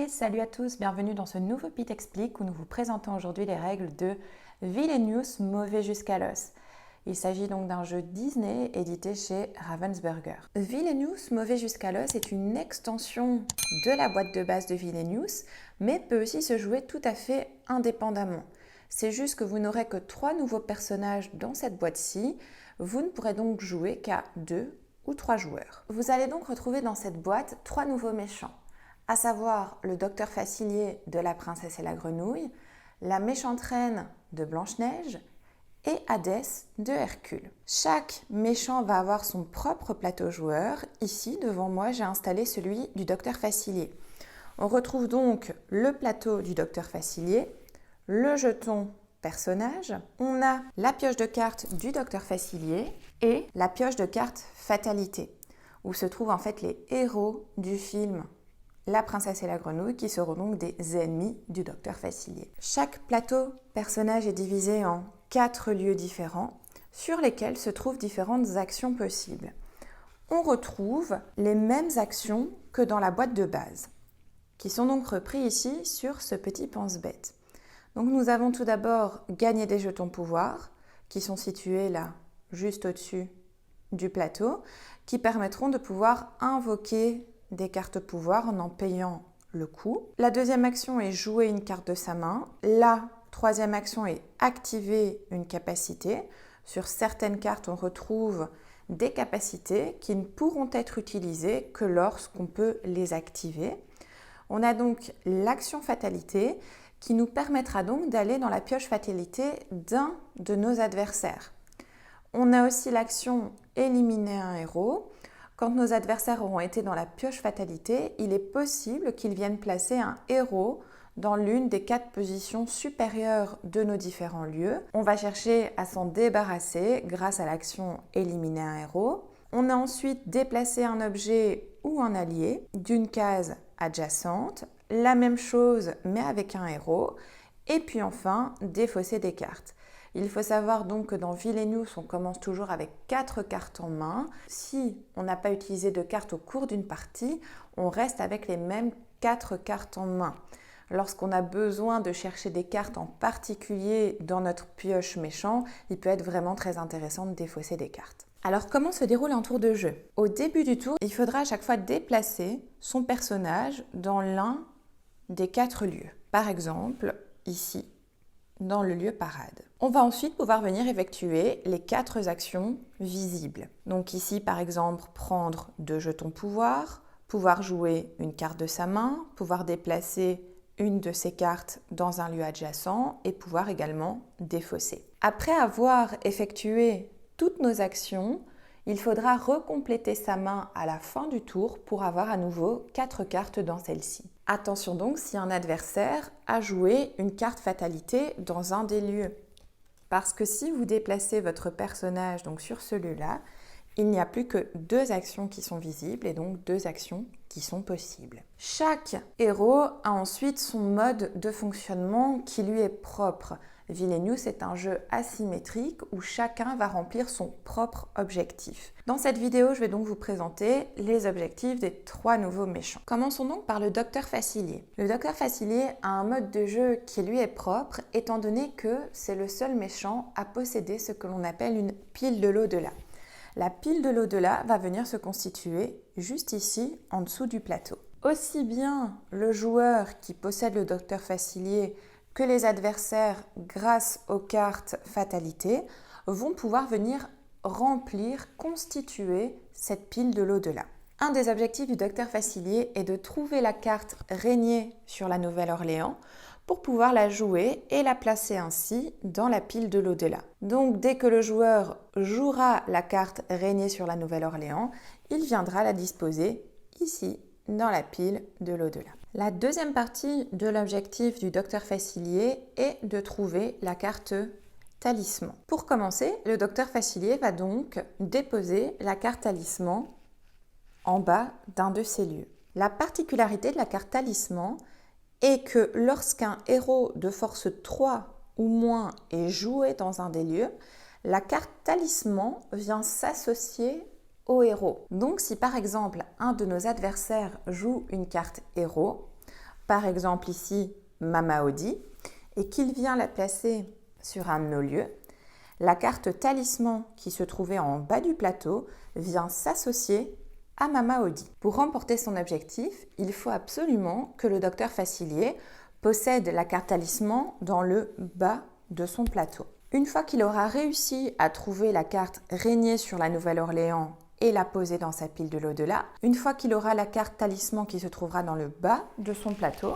Salut à tous, bienvenue dans ce nouveau Pete Explique où nous vous présentons aujourd'hui les règles de Villainous Mauvais jusqu'à l'os. Il s'agit donc d'un jeu Disney édité chez Ravensburger. Villainous Mauvais jusqu'à l'os est une extension de la boîte de base de Villainous, mais peut aussi se jouer tout à fait indépendamment. C'est juste que vous n'aurez que 3 nouveaux personnages dans cette boîte-ci, vous ne pourrez donc jouer qu'à 2 ou 3 joueurs. Vous allez donc retrouver dans cette boîte 3 nouveaux méchants, à savoir le docteur Facilier de La Princesse et la Grenouille, la méchante reine de Blanche-Neige et Hadès de Hercule. Chaque méchant va avoir son propre plateau joueur. Ici, devant moi, j'ai installé celui du docteur Facilier. On retrouve donc le plateau du docteur Facilier, le jeton personnage, on a la pioche de cartes du docteur Facilier et la pioche de cartes Fatalité, où se trouvent en fait les héros du film La Princesse et la Grenouille, qui seront donc des ennemis du docteur Facilier. Chaque plateau personnage est divisé en 4 lieux différents, sur lesquels se trouvent différentes actions possibles. On retrouve les mêmes actions que dans la boîte de base, qui sont donc repris ici sur ce petit pense-bête. Donc nous avons tout d'abord gagné des jetons pouvoir, qui sont situés là, juste au-dessus du plateau, qui permettront de pouvoir invoquer des cartes pouvoir en payant le coût. La deuxième action est jouer une carte de sa main. La troisième action est activer une capacité. Sur certaines cartes, on retrouve des capacités qui ne pourront être utilisées que lorsqu'on peut les activer. On a donc l'action fatalité qui nous permettra donc d'aller dans la pioche fatalité d'un de nos adversaires. On a aussi l'action éliminer un héros. Quand nos adversaires auront été dans la pioche fatalité, il est possible qu'ils viennent placer un héros dans l'une des 4 positions supérieures de nos différents lieux. On va chercher à s'en débarrasser grâce à l'action éliminer un héros. On a ensuite déplacé un objet ou un allié d'une case adjacente, la même chose mais avec un héros, et puis enfin défausser des cartes. Il faut savoir donc que dans Villainous, on commence toujours avec 4 cartes en main. Si on n'a pas utilisé de cartes au cours d'une partie, on reste avec les mêmes 4 cartes en main. Lorsqu'on a besoin de chercher des cartes en particulier dans notre pioche méchant, il peut être vraiment très intéressant de défausser des cartes. Alors comment se déroule un tour de jeu? Au début du tour, il faudra à chaque fois déplacer son personnage dans l'un des 4 lieux. Par exemple, ici, dans le lieu parade. On va ensuite pouvoir venir effectuer les 4 actions visibles. Donc ici, par exemple, prendre 2 jetons pouvoir, pouvoir jouer une carte de sa main, pouvoir déplacer une de ces cartes dans un lieu adjacent et pouvoir également défausser. Après avoir effectué toutes nos actions, il faudra recompléter sa main à la fin du tour pour avoir à nouveau 4 cartes dans celle-ci. Attention donc si un adversaire a joué une carte fatalité dans un des lieux. Parce que si vous déplacez votre personnage donc sur celui-là, il n'y a plus que 2 actions qui sont visibles et donc 2 actions qui sont possibles. Chaque héros a ensuite son mode de fonctionnement qui lui est propre. Villainous est un jeu asymétrique où chacun va remplir son propre objectif. Dans cette vidéo, je vais donc vous présenter les objectifs des 3 nouveaux méchants. Commençons donc par le docteur Facilier. Le docteur Facilier a un mode de jeu qui lui est propre, étant donné que c'est le seul méchant à posséder ce que l'on appelle une pile de l'au-delà. La pile de l'au-delà va venir se constituer juste ici, en dessous du plateau. Aussi bien le joueur qui possède le docteur Facilier que les adversaires, grâce aux cartes fatalité, vont pouvoir venir remplir, constituer cette pile de l'au-delà. Un des objectifs du docteur Facilier est de trouver la carte Régner sur la Nouvelle-Orléans pour pouvoir la jouer et la placer ainsi dans la pile de l'au-delà. Donc dès que le joueur jouera la carte Régner sur la Nouvelle-Orléans, il viendra la disposer ici dans la pile de l'au-delà. La deuxième partie de l'objectif du docteur Facilier est de trouver la carte Talisman. Pour commencer, le docteur Facilier va donc déposer la carte Talisman en bas d'un de ces lieux. La particularité de la carte Talisman est que lorsqu'un héros de force 3 ou moins est joué dans un des lieux, la carte Talisman vient s'associer au héros. Donc si par exemple un de nos adversaires joue une carte héros, par exemple ici Mama Audi, et qu'il vient la placer sur un de nos lieux, la carte talisman qui se trouvait en bas du plateau vient s'associer à Mama Audi. Pour remporter son objectif, il faut absolument que le docteur Facilier possède la carte talisman dans le bas de son plateau. Une fois qu'il aura réussi à trouver la carte Régner sur la Nouvelle-Orléans et la poser dans sa pile de l'au-delà, une fois qu'il aura la carte talisman qui se trouvera dans le bas de son plateau,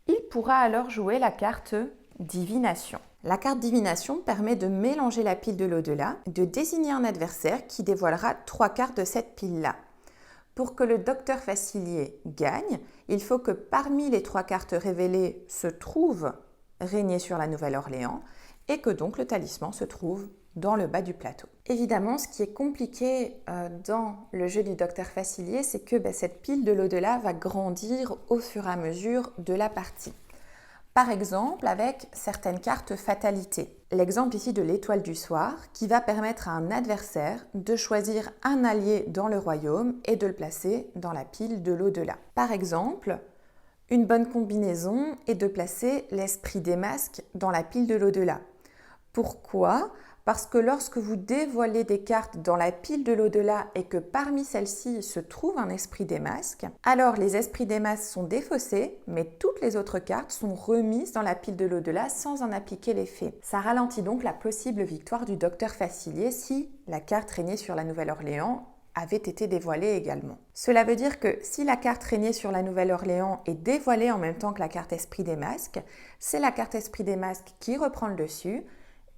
il pourra alors jouer la carte Divination. La carte Divination permet de mélanger la pile de l'au-delà, de désigner un adversaire qui dévoilera 3 cartes de cette pile-là. Pour que le docteur Facilier gagne, il faut que parmi les 3 cartes révélées se trouve Régner sur la Nouvelle-Orléans et que donc le talisman se trouve dans le bas du plateau. Évidemment, ce qui est compliqué dans le jeu du docteur Facilier, c'est que cette pile de l'au-delà va grandir au fur et à mesure de la partie. Par exemple, avec certaines cartes fatalité. L'exemple ici de l'étoile du soir qui va permettre à un adversaire de choisir un allié dans le royaume et de le placer dans la pile de l'au-delà. Par exemple, une bonne combinaison est de placer l'esprit des masques dans la pile de l'au-delà. Pourquoi ? Parce que lorsque vous dévoilez des cartes dans la pile de l'au-delà et que parmi celles-ci se trouve un esprit des masques, alors les esprits des masques sont défaussés, mais toutes les autres cartes sont remises dans la pile de l'au-delà sans en appliquer l'effet. Ça ralentit donc la possible victoire du docteur Facilier si la carte Régner sur la Nouvelle-Orléans avait été dévoilée également. Cela veut dire que si la carte Régner sur la Nouvelle-Orléans est dévoilée en même temps que la carte Esprit des masques, c'est la carte Esprit des masques qui reprend le dessus,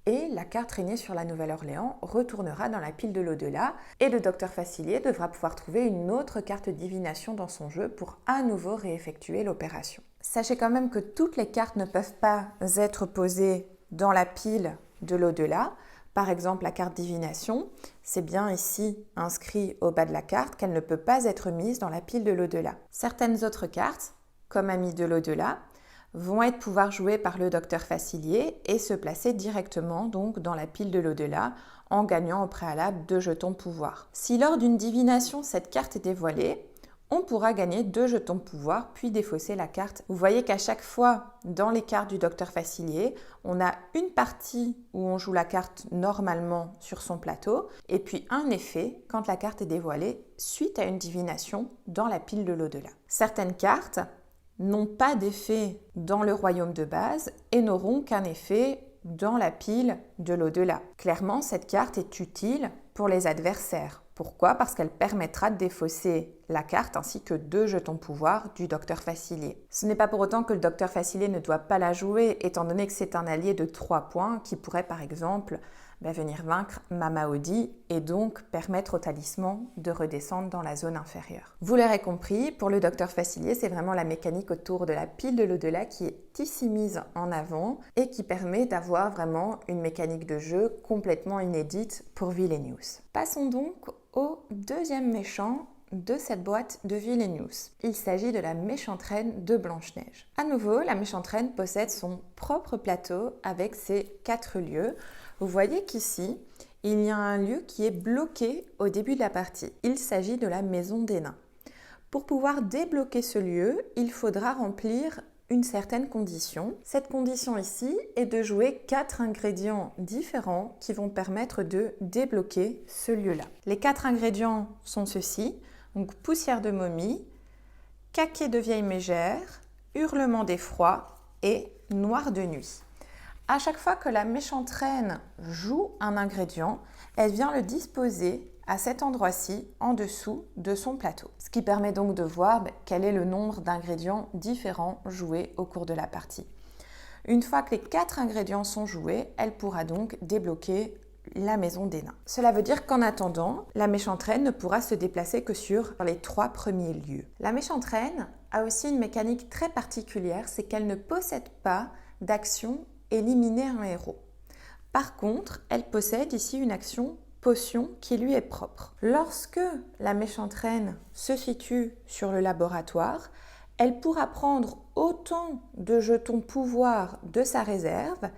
et la carte Régner sur la Nouvelle-Orléans retournera dans la pile de l'au-delà et le docteur Facilier devra pouvoir trouver une autre carte Divination dans son jeu pour à nouveau réeffectuer l'opération. Sachez quand même que toutes les cartes ne peuvent pas être posées dans la pile de l'au-delà. Par exemple, la carte Divination, c'est bien ici inscrit au bas de la carte qu'elle ne peut pas être mise dans la pile de l'au-delà. Certaines autres cartes, comme Ami de l'au-delà, vont être pouvoir jouer par le docteur Facilier et se placer directement donc dans la pile de l'au-delà en gagnant au préalable 2 jetons pouvoir. Si lors d'une divination cette carte est dévoilée, on pourra gagner 2 jetons pouvoir puis défausser la carte. Vous voyez qu'à chaque fois dans les cartes du docteur Facilier, on a une partie où on joue la carte normalement sur son plateau et puis un effet quand la carte est dévoilée suite à une divination dans la pile de l'au-delà. Certaines cartes n'ont pas d'effet dans le royaume de base et n'auront qu'un effet dans la pile de l'au-delà. Clairement, cette carte est utile pour les adversaires. Pourquoi ? Parce qu'elle permettra de défausser la carte ainsi que 2 jetons pouvoir du docteur Facilier. Ce n'est pas pour autant que le docteur Facilier ne doit pas la jouer, étant donné que c'est un allié de 3 points qui pourrait par exemple venir vaincre Mama Audi et donc permettre au talisman de redescendre dans la zone inférieure. Vous l'aurez compris, pour le docteur Facilier, c'est vraiment la mécanique autour de la pile de l'au-delà qui est ici mise en avant et qui permet d'avoir vraiment une mécanique de jeu complètement inédite pour Villainous. Passons donc au deuxième méchant de cette boîte de Villainous. Il s'agit de la méchante reine de Blanche-Neige. À nouveau, la méchante reine possède son propre plateau avec ses 4 lieux. Vous voyez qu'ici, il y a un lieu qui est bloqué au début de la partie. Il s'agit de la maison des nains. Pour pouvoir débloquer ce lieu, il faudra remplir une certaine condition. Cette condition ici est de jouer 4 ingrédients différents qui vont permettre de débloquer ce lieu-là. Les 4 ingrédients sont ceux-ci, donc poussière de momie, caquet de vieille mégère, hurlement d'effroi et noir de nuit. À chaque fois que la méchante reine joue un ingrédient, elle vient le disposer à cet endroit-ci, en dessous de son plateau. Ce qui permet donc de voir quel est le nombre d'ingrédients différents joués au cours de la partie. Une fois que les 4 ingrédients sont joués, elle pourra donc débloquer la maison des nains. Cela veut dire qu'en attendant, la méchante reine ne pourra se déplacer que sur les 3 premiers lieux. La méchante reine a aussi une mécanique très particulière, c'est qu'elle ne possède pas d'action éliminer un héros. Par contre, elle possède ici une action potion qui lui est propre. Lorsque la méchante reine se situe sur le laboratoire, elle pourra prendre autant de jetons pouvoir de sa réserve,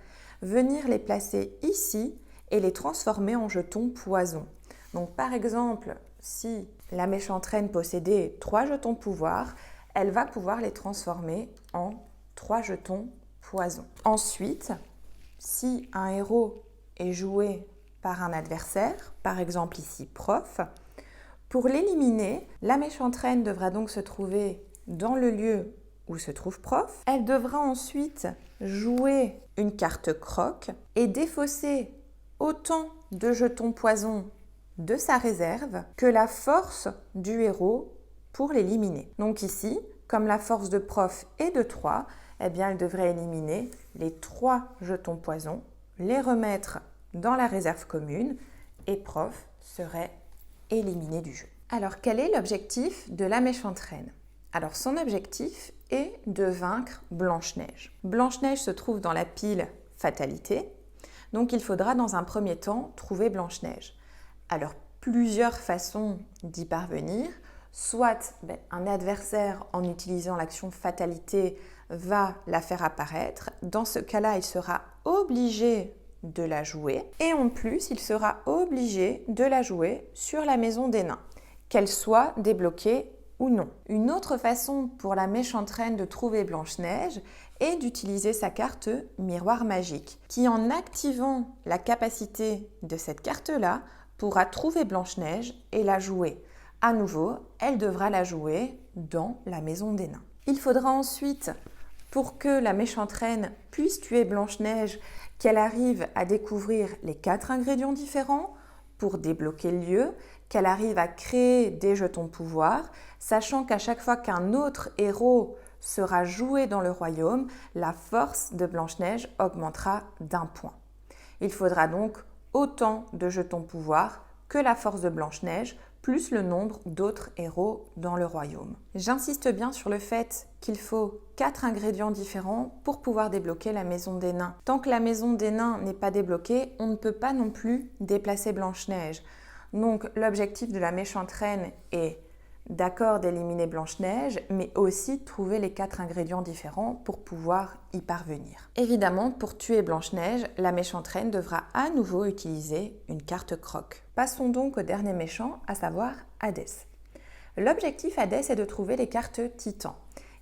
venir les placer ici et les transformer en jetons poison. Donc par exemple, si la méchante reine possédait 3 jetons pouvoir, elle va pouvoir les transformer en 3 jetons poison. Ensuite, si un héros est joué par un adversaire, par exemple ici prof, pour l'éliminer, la méchante reine devra donc se trouver dans le lieu où se trouve prof. Elle devra ensuite jouer une carte croc et défausser autant de jetons poison de sa réserve que la force du héros pour l'éliminer. Donc ici, comme la force de prof est de 3, eh bien elle devrait éliminer les 3 jetons poison, les remettre dans la réserve commune et prof serait éliminé du jeu. Alors quel est l'objectif de la méchante reine? Alors son objectif est de vaincre Blanche-Neige. Blanche-Neige se trouve dans la pile fatalité, donc il faudra dans un premier temps trouver Blanche-Neige. Alors plusieurs façons d'y parvenir, soit un adversaire en utilisant l'action fatalité va la faire apparaître, dans ce cas-là il sera obligé de la jouer et en plus il sera obligé de la jouer sur la maison des nains, qu'elle soit débloquée ou non. Une autre façon pour la méchante reine de trouver Blanche-Neige est d'utiliser sa carte miroir magique, qui en activant la capacité de cette carte-là, pourra trouver Blanche-Neige et la jouer. À nouveau, elle devra la jouer dans la maison des nains. Il faudra ensuite, pour que la méchante reine puisse tuer Blanche-Neige, qu'elle arrive à découvrir les 4 ingrédients différents pour débloquer le lieu, qu'elle arrive à créer des jetons pouvoir, sachant qu'à chaque fois qu'un autre héros sera joué dans le royaume, la force de Blanche-Neige augmentera d'1 point. Il faudra donc autant de jetons pouvoir que la force de Blanche-Neige, plus le nombre d'autres héros dans le royaume. J'insiste bien sur le fait qu'il faut 4 ingrédients différents pour pouvoir débloquer la maison des nains. Tant que la maison des nains n'est pas débloquée, on ne peut pas non plus déplacer Blanche-Neige. Donc l'objectif de la méchante reine est d'accord d'éliminer Blanche-Neige, mais aussi de trouver les 4 ingrédients différents pour pouvoir y parvenir. Évidemment, pour tuer Blanche-Neige, la méchante reine devra à nouveau utiliser une carte croc. Passons donc au dernier méchant, à savoir Hadès. L'objectif Hadès est de trouver les cartes Titan.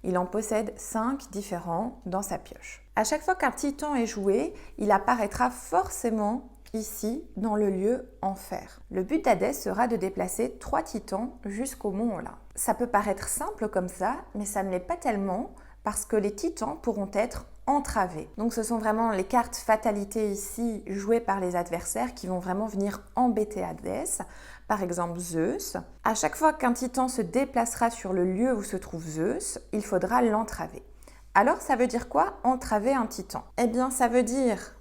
Il en possède 5 différents dans sa pioche. À chaque fois qu'un Titan est joué, il apparaîtra forcément ici dans le lieu Enfer. Le but d'Hadès sera de déplacer 3 titans jusqu'au mont Olympe. Ça peut paraître simple comme ça, mais ça ne l'est pas tellement parce que les titans pourront être entravés. Donc ce sont vraiment les cartes fatalité ici jouées par les adversaires qui vont vraiment venir embêter Hadès. Par exemple Zeus. À chaque fois qu'un titan se déplacera sur le lieu où se trouve Zeus, il faudra l'entraver. Alors ça veut dire quoi entraver un titan? Eh bien ça veut dire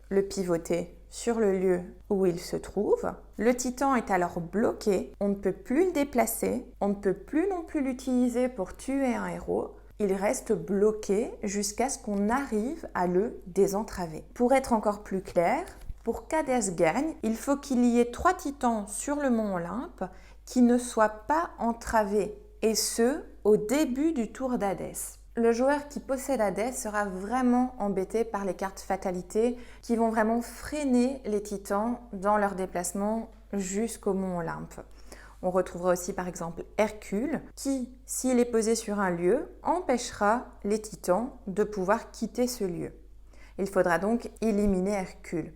le pivoter sur le lieu où il se trouve. Le titan est alors bloqué, on ne peut plus le déplacer, on ne peut plus non plus l'utiliser pour tuer un héros. Il reste bloqué jusqu'à ce qu'on arrive à le désentraver. Pour être encore plus clair, pour qu'Hadès gagne, il faut qu'il y ait 3 titans sur le mont Olympe qui ne soient pas entravés, et ce, au début du tour d'Hadès. Le joueur qui possède Hadès sera vraiment embêté par les cartes fatalité qui vont vraiment freiner les titans dans leur déplacement jusqu'au mont Olympe. On retrouvera aussi par exemple Hercule qui, s'il est posé sur un lieu, empêchera les titans de pouvoir quitter ce lieu. Il faudra donc éliminer Hercule.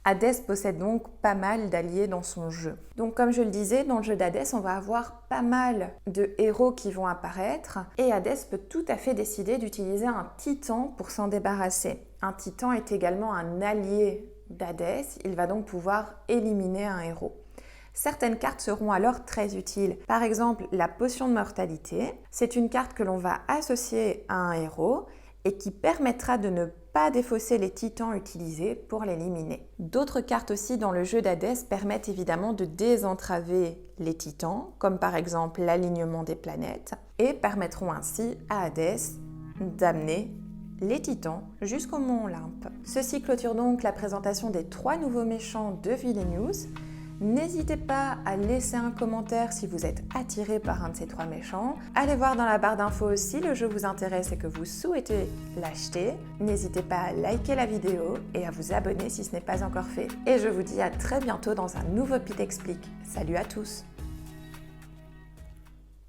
Hadès possède donc pas mal d'alliés dans son jeu. Donc comme je le disais, dans le jeu d'Hadès, on va avoir pas mal de héros qui vont apparaître et Hadès peut tout à fait décider d'utiliser un titan pour s'en débarrasser. Un titan est également un allié d'Hadès, il va donc pouvoir éliminer un héros. Certaines cartes seront alors très utiles. Par exemple, la potion de mortalité, c'est une carte que l'on va associer à un héros et qui permettra de ne pas défausser les titans utilisés pour l'éliminer. D'autres cartes aussi dans le jeu d'Hadès permettent évidemment de désentraver les titans, comme par exemple l'alignement des planètes, et permettront ainsi à Hadès d'amener les titans jusqu'au mont Olympe. Ceci clôture donc la présentation des 3 nouveaux méchants de Vilenius. N'hésitez pas à laisser un commentaire si vous êtes attiré par un de ces 3 méchants. Allez voir dans la barre d'infos si le jeu vous intéresse et que vous souhaitez l'acheter. N'hésitez pas à liker la vidéo et à vous abonner si ce n'est pas encore fait. Et je vous dis à très bientôt dans un nouveau Pete Explique. Salut à tous!